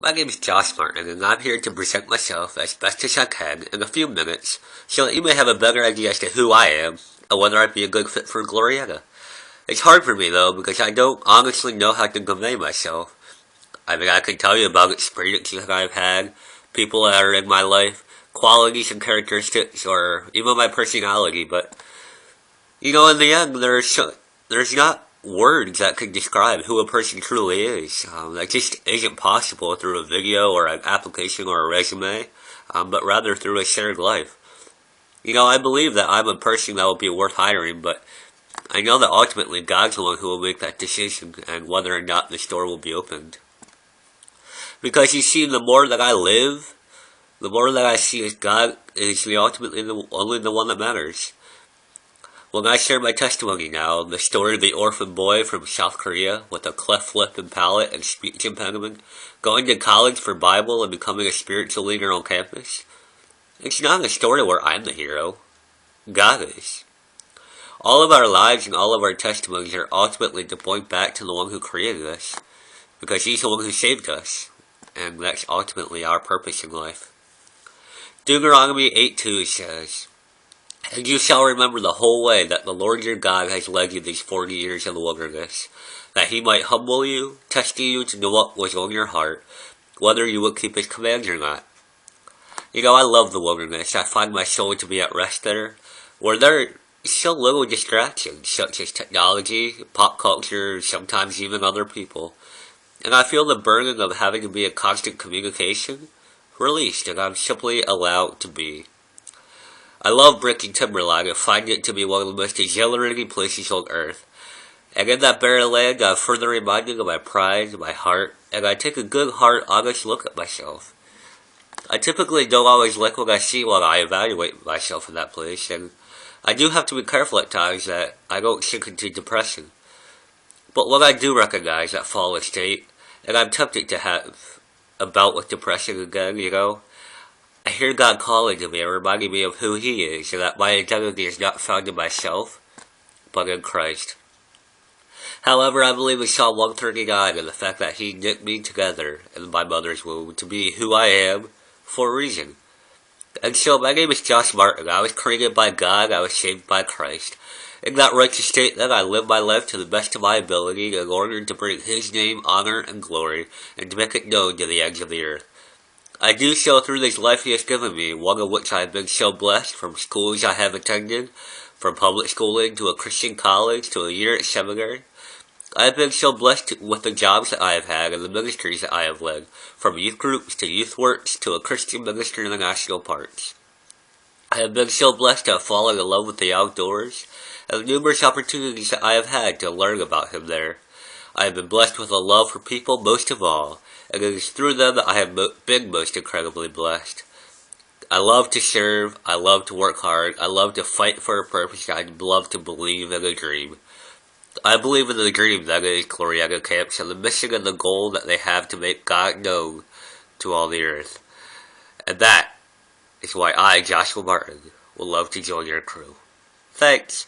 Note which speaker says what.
Speaker 1: My name is Josh Martin, and I'm here to present myself as best as I can in a few minutes so that you may have a better idea as to who I am and whether I'd be a good fit for Glorieta. It's hard for me, though, because I don't honestly know how to convey myself. I mean, I can tell you about experiences that I've had, people that are in my life, qualities and characteristics, or even my personality, but, in the end, there's not words that can describe who a person truly is. That just isn't possible through a video or an application or a resume, but rather through a shared life. I believe that I'm a person that will be worth hiring, but I know that ultimately God's the one who will make that decision and whether or not the store will be opened. Because you see, the more that I live, the more that I see as God is only the one that matters. When I share my testimony now, the story of the orphan boy from South Korea with a cleft lip and palate and speech impediment, going to college for Bible and becoming a spiritual leader on campus, it's not a story where I'm the hero. God is. All of our lives and all of our testimonies are ultimately to point back to the one who created us, because He's the one who saved us, and that's ultimately our purpose in life. Deuteronomy 8:2 says, "And you shall remember the whole way that the Lord your God has led you these 40 years in the wilderness, that He might humble you, testing you to know what was on your heart, whether you would keep His commands or not." I love the wilderness. I find my soul to be at rest there, where there are so little distractions, such as technology, pop culture, sometimes even other people. And I feel the burden of having to be in constant communication released, and I'm simply allowed to be. I love breaking timberline and find it to be one of the most exhilarating places on earth. And in that barren land, I'm further reminded of my pride, my heart, and I take a good, hard, honest look at myself. I typically don't always like what I see when I evaluate myself in that place, and I do have to be careful at times that I don't sink into depression. But when I do recognize that fallen state, and I'm tempted to have a bout with depression again, I hear God calling to me and reminding me of who He is, and that my identity is not found in myself, but in Christ. However, I believe in Psalm 139 and the fact that He knit me together in my mother's womb to be who I am for a reason. And so, my name is Josh Martin. I was created by God. I was saved by Christ. In that righteous state, then, I live my life to the best of my ability in order to bring His name, honor, and glory, and to make it known to the ends of the earth. I do so through this life He has given me, one of which I have been so blessed, from schools I have attended, from public schooling to a Christian college to a year at seminary. I have been so blessed with the jobs that I have had and the ministries that I have led, from youth groups to youth works to a Christian ministry in the national parks. I have been so blessed to have fallen in love with the outdoors, and the numerous opportunities that I have had to learn about Him there. I have been blessed with a love for people most of all, and it is through them that I have been most incredibly blessed. I love to serve, I love to work hard, I love to fight for a purpose, I love to believe in a dream. I believe in the dream that is Glorieta Camps and the mission and the goal that they have to make God known to all the earth. And that is why I, Joshua Martin, would love to join your crew. Thanks.